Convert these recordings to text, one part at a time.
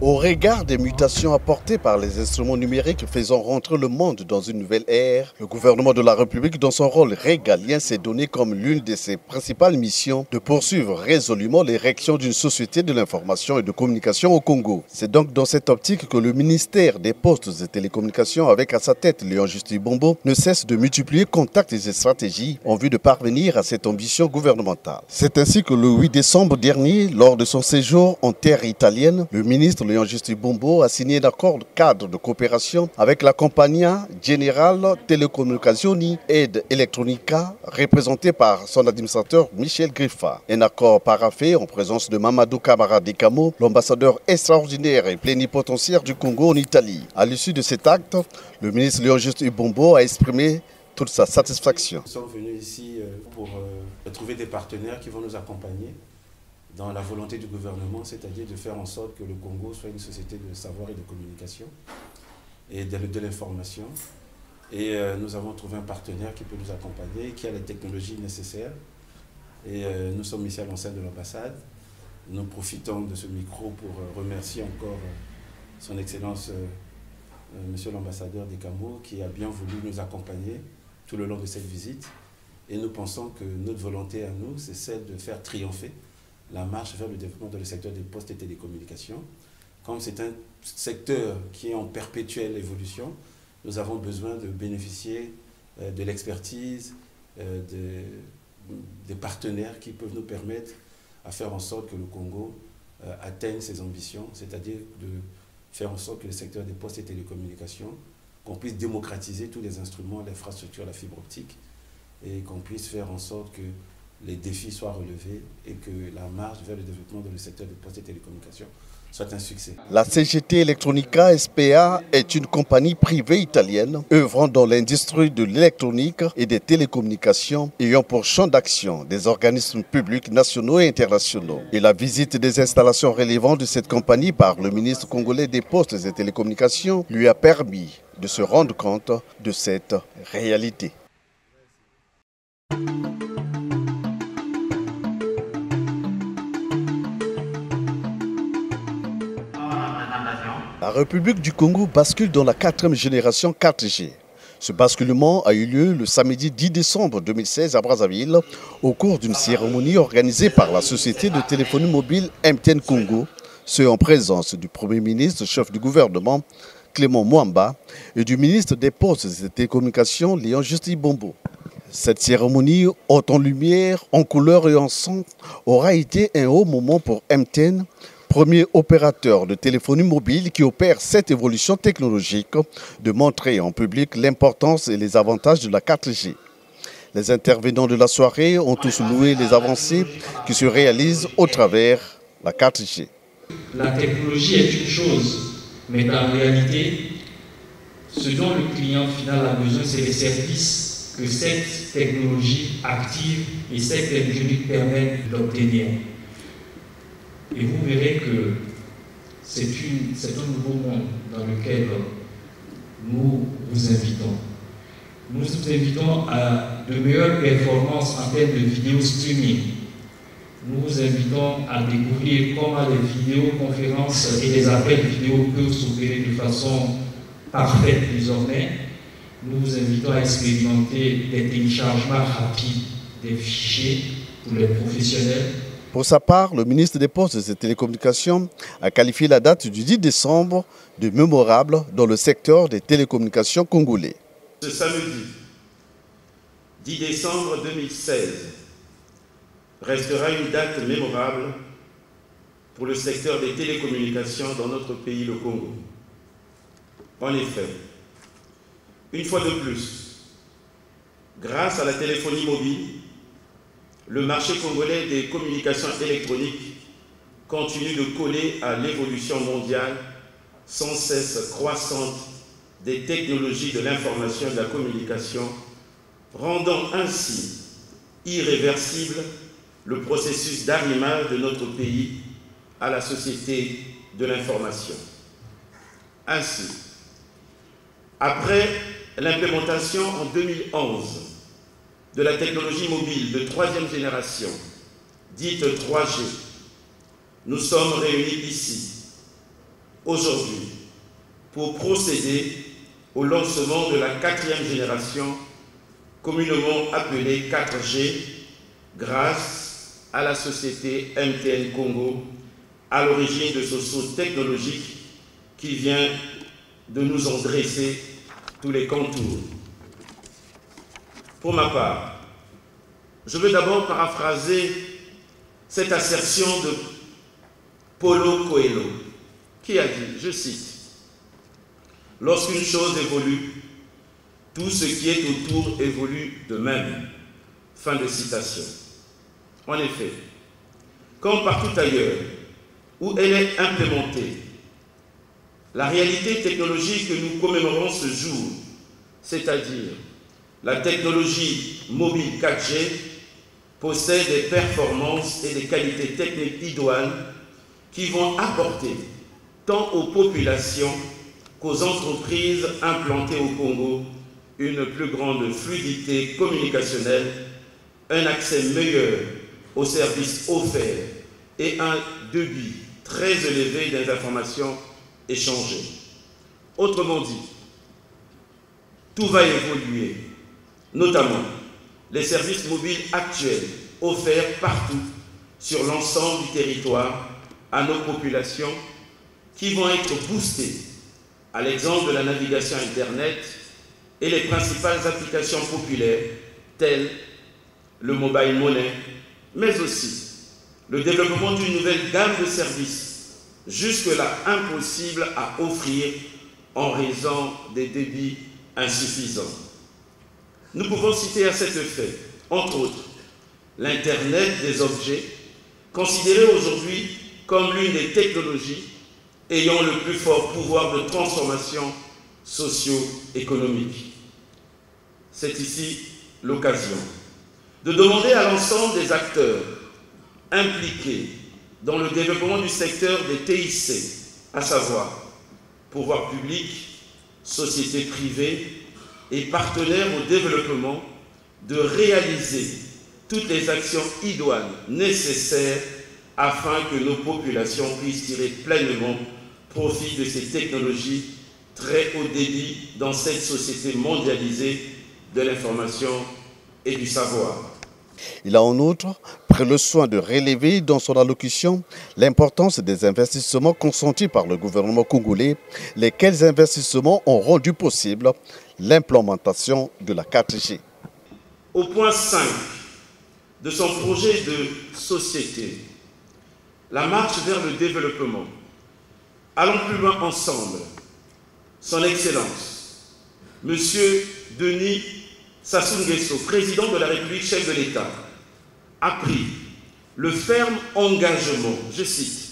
Au regard des mutations apportées par les instruments numériques faisant rentrer le monde dans une nouvelle ère, le gouvernement de la République, dans son rôle régalien, s'est donné comme l'une de ses principales missions de poursuivre résolument l'érection d'une société de l'information et de communication au Congo. C'est donc dans cette optique que le ministère des Postes et Télécommunications, avec à sa tête Léon Justin Bombo, ne cesse de multiplier contacts et stratégies en vue de parvenir à cette ambition gouvernementale. C'est ainsi que le 8 décembre dernier, lors de son séjour en terre italienne, le ministre Léon Justin Bombo a signé un accord cadre de coopération avec la Compagnia Generale Telecomunicazioni ed Elettronica, représentée par son administrateur Michel Griffa. Un accord paraphé en présence de Mamadou Camara Dekamo, l'ambassadeur extraordinaire et plénipotentiaire du Congo en Italie. À l'issue de cet acte, le ministre Léon Justin Bombo a exprimé toute sa satisfaction. Nous sommes venus ici pour trouver des partenaires qui vont nous accompagner dans la volonté du gouvernement, c'est-à-dire de faire en sorte que le Congo soit une société de savoir et de communication et de l'information. Et nous avons trouvé un partenaire qui peut nous accompagner, qui a les technologies nécessaires. Et nous sommes ici à l'enceinte de l'ambassade. Nous profitons de ce micro pour remercier encore son Excellence, Monsieur l'ambassadeur Dekamo, qui a bien voulu nous accompagner tout le long de cette visite. Et nous pensons que notre volonté à nous, c'est celle de faire triompher la marche vers le développement dans le secteur des postes et télécommunications. Comme c'est un secteur qui est en perpétuelle évolution, nous avons besoin de bénéficier de l'expertise, des partenaires qui peuvent nous permettre à faire en sorte que le Congo atteigne ses ambitions, c'est-à-dire de faire en sorte que le secteur des postes et télécommunications, qu'on puisse démocratiser tous les instruments, l'infrastructure, la fibre optique, et qu'on puisse faire en sorte que les défis soient relevés et que la marche vers le développement dans le secteur des postes et télécommunications soit un succès. La CGT Elettronica SPA est une compagnie privée italienne œuvrant dans l'industrie de l'électronique et des télécommunications, ayant pour champ d'action des organismes publics nationaux et internationaux. Et la visite des installations relevantes de cette compagnie par le ministre congolais des Postes et Télécommunications lui a permis de se rendre compte de cette réalité. La République du Congo bascule dans la 4e génération 4G. Ce basculement a eu lieu le samedi 10 décembre 2016 à Brazzaville au cours d'une cérémonie organisée par la société de téléphonie mobile MTN Congo, ce en présence du Premier ministre, chef du gouvernement Clément Mwamba et du ministre des Postes et des Télécommunications Léon Justin Bombo. Cette cérémonie, haute en lumière, en couleur et en son, aura été un haut moment pour MTN, premier opérateur de téléphonie mobile qui opère cette évolution technologique, de montrer en public l'importance et les avantages de la 4G. Les intervenants de la soirée ont tous loué les avancées qui se réalisent au travers la 4G. La technologie est une chose, mais en réalité, ce dont le client final a besoin, c'est les services que cette technologie active et cette technologie permet d'obtenir. Et vous verrez que c'est un nouveau monde dans lequel nous vous invitons. Nous vous invitons à de meilleures performances en termes de vidéo streaming. Nous vous invitons à découvrir comment les vidéoconférences et les appels vidéo peuvent s'opérer de façon parfaite désormais. Nous vous invitons à expérimenter des téléchargements rapides des fichiers pour les professionnels. Pour sa part, le ministre des Postes et des Télécommunications a qualifié la date du 10 décembre de mémorable dans le secteur des télécommunications congolais. Ce samedi 10 décembre 2016 restera une date mémorable pour le secteur des télécommunications dans notre pays, le Congo. En effet, une fois de plus, grâce à la téléphonie mobile, le marché congolais des communications électroniques continue de coller à l'évolution mondiale sans cesse croissante des technologies de l'information et de la communication, rendant ainsi irréversible le processus d'arrimage de notre pays à la société de l'information. Ainsi, après l'implémentation en 2011 de la technologie mobile de 3e génération, dite 3G, nous sommes réunis ici aujourd'hui pour procéder au lancement de la 4e génération, communément appelée 4G, grâce à la société MTN Congo, à l'origine de ce saut technologique qui vient de nous en dresser tous les contours. Pour ma part, je veux d'abord paraphraser cette assertion de Paulo Coelho, qui a dit, je cite, « Lorsqu'une chose évolue, tout ce qui est autour évolue de même. » Fin de citation. En effet, comme partout ailleurs où elle est implémentée, la réalité technologique que nous commémorons ce jour, c'est-à-dire la technologie mobile 4G, possède des performances et des qualités techniques idoines qui vont apporter tant aux populations qu'aux entreprises implantées au Congo une plus grande fluidité communicationnelle, un accès meilleur aux services offerts et un débit très élevé des informations échangées. Autrement dit, tout va évoluer, notamment les services mobiles actuels offerts partout sur l'ensemble du territoire à nos populations qui vont être boostés à l'exemple de la navigation Internet et les principales applications populaires telles le mobile money, mais aussi le développement d'une nouvelle gamme de services jusque-là impossible à offrir en raison des débits insuffisants. Nous pouvons citer à cet effet, entre autres, l'Internet des objets, considéré aujourd'hui comme l'une des technologies ayant le plus fort pouvoir de transformation socio-économique. C'est ici l'occasion de demander à l'ensemble des acteurs impliqués dans le développement du secteur des TIC, à savoir pouvoir public, sociétés privées et partenaires au développement, de réaliser toutes les actions idoines nécessaires afin que nos populations puissent tirer pleinement profit de ces technologies très haut débit dans cette société mondialisée de l'information et du savoir. Il a en outre pris le soin de relever dans son allocution l'importance des investissements consentis par le gouvernement congolais, lesquels investissements ont rendu possible l'implémentation de la 4G. Au point 5 de son projet de société, la marche vers le développement, allons plus loin ensemble. Son Excellence, Monsieur Denis Sassou Nguesso, président de la République, chef de l'État, a pris le ferme engagement, je cite,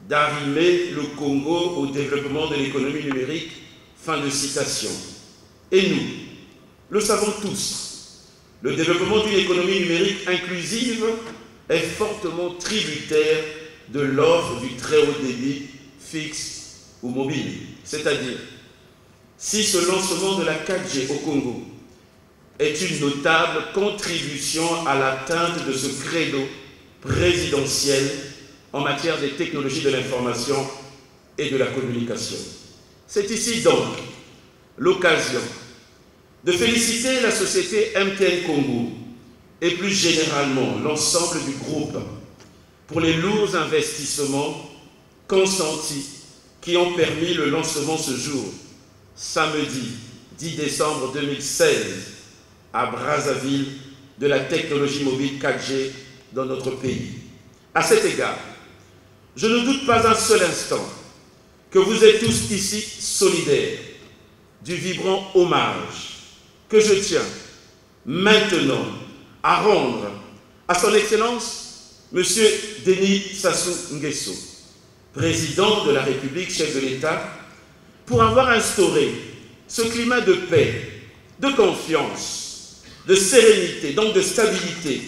d'arrimer le Congo au développement de l'économie numérique, fin de citation. Et nous, le savons tous, le développement d'une économie numérique inclusive est fortement tributaire de l'offre du très haut débit fixe ou mobile. C'est-à-dire, si ce lancement de la 4G au Congo est une notable contribution à l'atteinte de ce credo présidentiel en matière des technologies de l'information et de la communication. C'est ici donc l'occasion de féliciter la société MTN Congo et plus généralement l'ensemble du groupe pour les lourds investissements consentis qui ont permis le lancement ce jour, samedi 10 décembre 2016, à Brazzaville, de la technologie mobile 4G dans notre pays. À cet égard, je ne doute pas un seul instant que vous êtes tous ici solidaires du vibrant hommage que je tiens maintenant à rendre à son Excellence, M. Denis Sassou Nguesso, président de la République, chef de l'État, pour avoir instauré ce climat de paix, de confiance, de sérénité, donc de stabilité,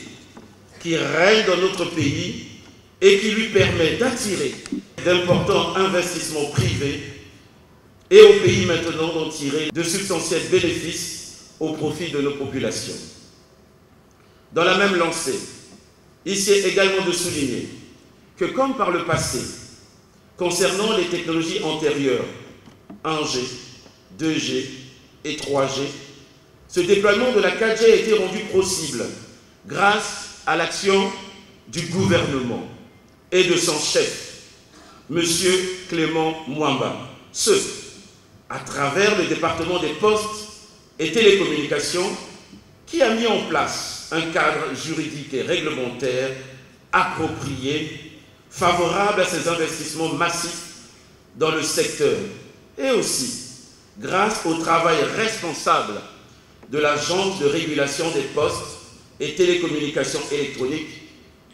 qui règne dans notre pays et qui lui permet d'attirer d'importants investissements privés et au pays maintenant d'en tirer de substantiels bénéfices au profit de nos populations. Dans la même lancée, ici est également de souligner que comme par le passé, concernant les technologies antérieures, 1G, 2G et 3G, ce déploiement de la 4G a été rendu possible grâce à l'action du gouvernement et de son chef, M. Clément Mwamba, ce, à travers le département des postes et télécommunications, qui a mis en place un cadre juridique et réglementaire approprié, favorable à ces investissements massifs dans le secteur, et aussi grâce au travail responsable de l'Agence de régulation des postes et télécommunications électroniques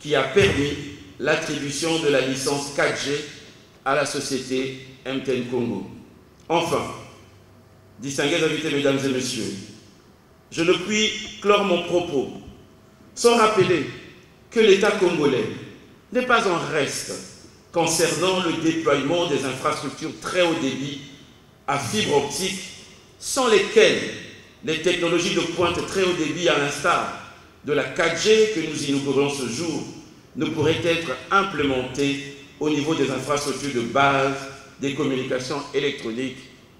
qui a permis l'attribution de la licence 4G à la société MTN Congo. Enfin, distingués invités, mesdames et messieurs, je ne puis clore mon propos sans rappeler que l'État congolais n'est pas en reste concernant le déploiement des infrastructures très haut débit à fibre optique, sans lesquelles les technologies de pointe très haut débit, à l'instar de la 4G que nous inaugurons ce jour, ne pourraient être implémentées au niveau des infrastructures de base des communications électroniques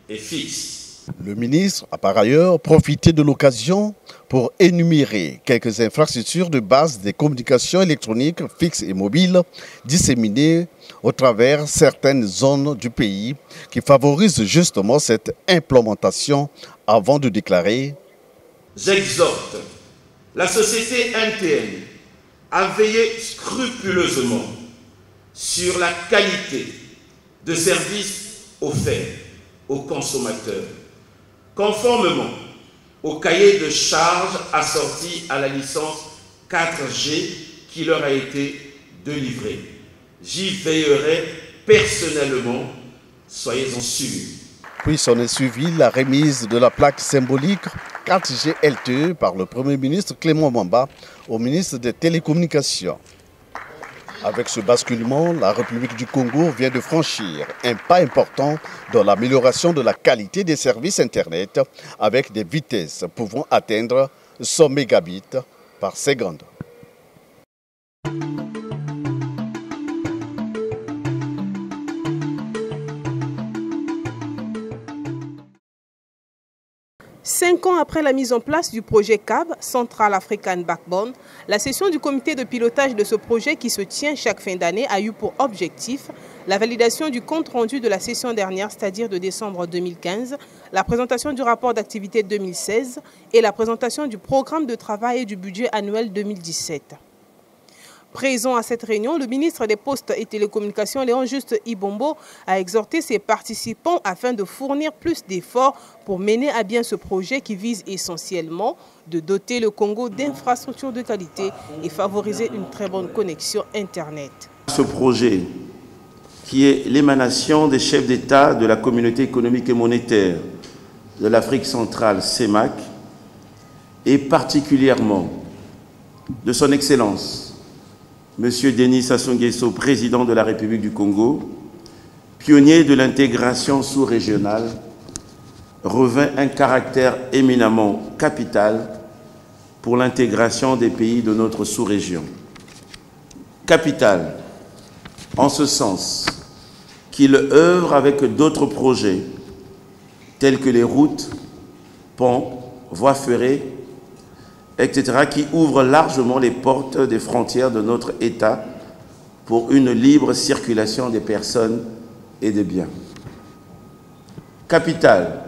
et fixes. Le ministre a par ailleurs profité de l'occasion pour énumérer quelques infrastructures de base des communications électroniques fixes et mobiles disséminées au travers certaines zones du pays qui favorisent justement cette implémentation avant de déclarer « J'exhorte la société MTN à veiller scrupuleusement sur la qualité de services offerts aux consommateurs, conformément au cahier de charges assorti à la licence 4G qui leur a été délivrée. J'y veillerai personnellement, soyez-en sûrs. » Puis s'en est suivi la remise de la plaque symbolique 4G LTE par le Premier ministre Clément Mwamba au ministre des Télécommunications. Avec ce basculement, la République du Congo vient de franchir un pas important dans l'amélioration de la qualité des services Internet avec des vitesses pouvant atteindre 100 mégabits par seconde. Cinq ans après la mise en place du projet CAB, Central African Backbone, la session du comité de pilotage de ce projet qui se tient chaque fin d'année a eu pour objectif la validation du compte rendu de la session dernière, c'est-à-dire de décembre 2015, la présentation du rapport d'activité 2016 et la présentation du programme de travail et du budget annuel 2017. Présent à cette réunion, le ministre des Postes et Télécommunications, Léon Juste Ibombo, a exhorté ses participants afin de fournir plus d'efforts pour mener à bien ce projet qui vise essentiellement de doter le Congo d'infrastructures de qualité et favoriser une très bonne connexion Internet. Ce projet, qui est l'émanation des chefs d'État de la Communauté économique et monétaire de l'Afrique centrale, CEMAC, et particulièrement de son Excellence, Monsieur Denis Sassou Nguesso, président de la République du Congo, pionnier de l'intégration sous-régionale, revêt un caractère éminemment capital pour l'intégration des pays de notre sous-région. Capital, en ce sens qu'il œuvre avec d'autres projets, tels que les routes, ponts, voies ferrées, etc., qui ouvrent largement les portes des frontières de notre État pour une libre circulation des personnes et des biens. Capital,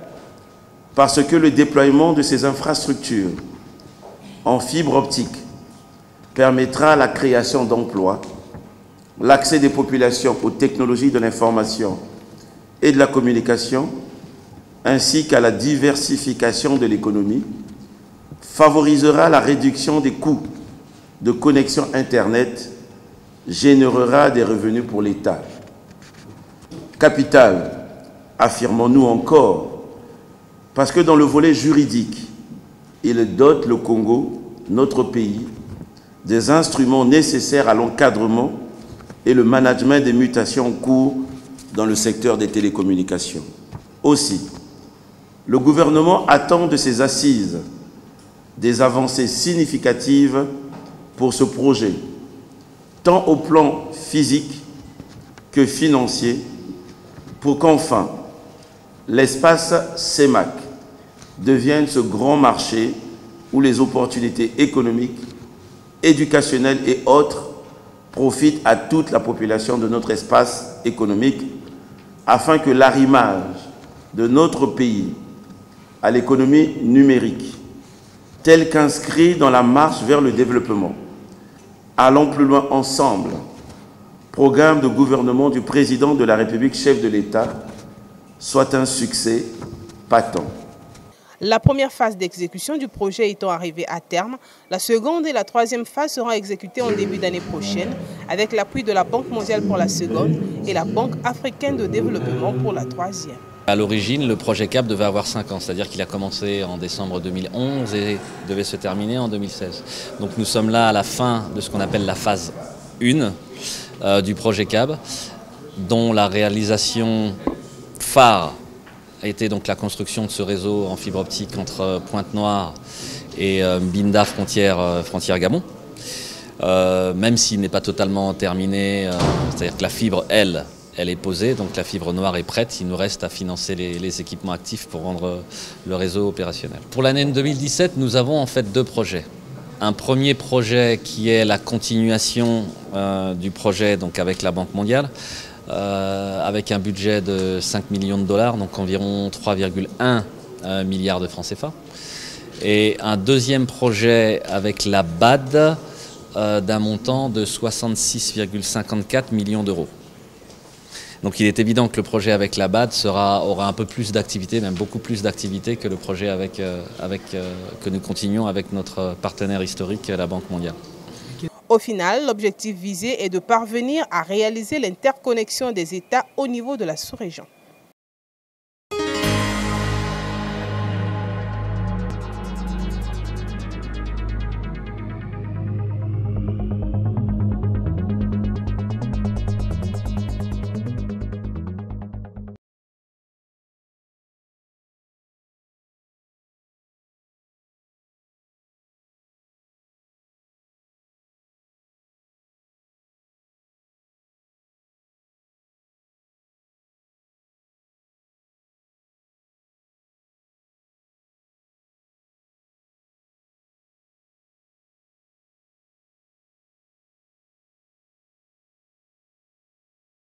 parce que le déploiement de ces infrastructures en fibre optique permettra la création d'emplois, l'accès des populations aux technologies de l'information et de la communication, ainsi qu'à la diversification de l'économie, favorisera la réduction des coûts de connexion Internet, générera des revenus pour l'État. Capital, affirmons-nous encore, parce que dans le volet juridique, il dote le Congo, notre pays, des instruments nécessaires à l'encadrement et le management des mutations en cours dans le secteur des télécommunications. Aussi, le gouvernement attend de ces assises des avancées significatives pour ce projet, tant au plan physique que financiers pour qu'enfin l'espace CEMAC devienne ce grand marché où les opportunités économiques, éducationnelles et autres profitent à toute la population de notre espace économique afin que l'arrimage de notre pays à l'économie numérique, tel qu'inscrit dans la marche vers le développement, allons plus loin ensemble, programme de gouvernement du président de la République, chef de l'État, soit un succès patent. La première phase d'exécution du projet étant arrivée à terme, la seconde et la troisième phase seront exécutées en début d'année prochaine avec l'appui de la Banque mondiale pour la seconde et la Banque africaine de développement pour la troisième. À l'origine, le projet CAB devait avoir 5 ans, c'est-à-dire qu'il a commencé en décembre 2011 et devait se terminer en 2016. Donc nous sommes là à la fin de ce qu'on appelle la phase 1 du projet CAB, dont la réalisation phare a été donc la construction de ce réseau en fibre optique entre Pointe-Noire et Mbinda, frontière Gabon. Même s'il n'est pas totalement terminé, c'est-à-dire que la fibre, elle est posée, donc la fibre noire est prête. Il nous reste à financer les équipements actifs pour rendre le réseau opérationnel. Pour l'année 2017, nous avons en fait 2 projets. Un premier projet qui est la continuation du projet donc avec la Banque mondiale, avec un budget de 5 millions de dollars, donc environ 3,1 milliards de francs CFA. Et un deuxième projet avec la BAD d'un montant de 66,54 millions d'euros. Donc il est évident que le projet avec la BAD aura un peu plus d'activité, même beaucoup plus d'activité que le projet que nous continuons avec notre partenaire historique, la Banque mondiale. Au final, l'objectif visé est de parvenir à réaliser l'interconnexion des États au niveau de la sous-région.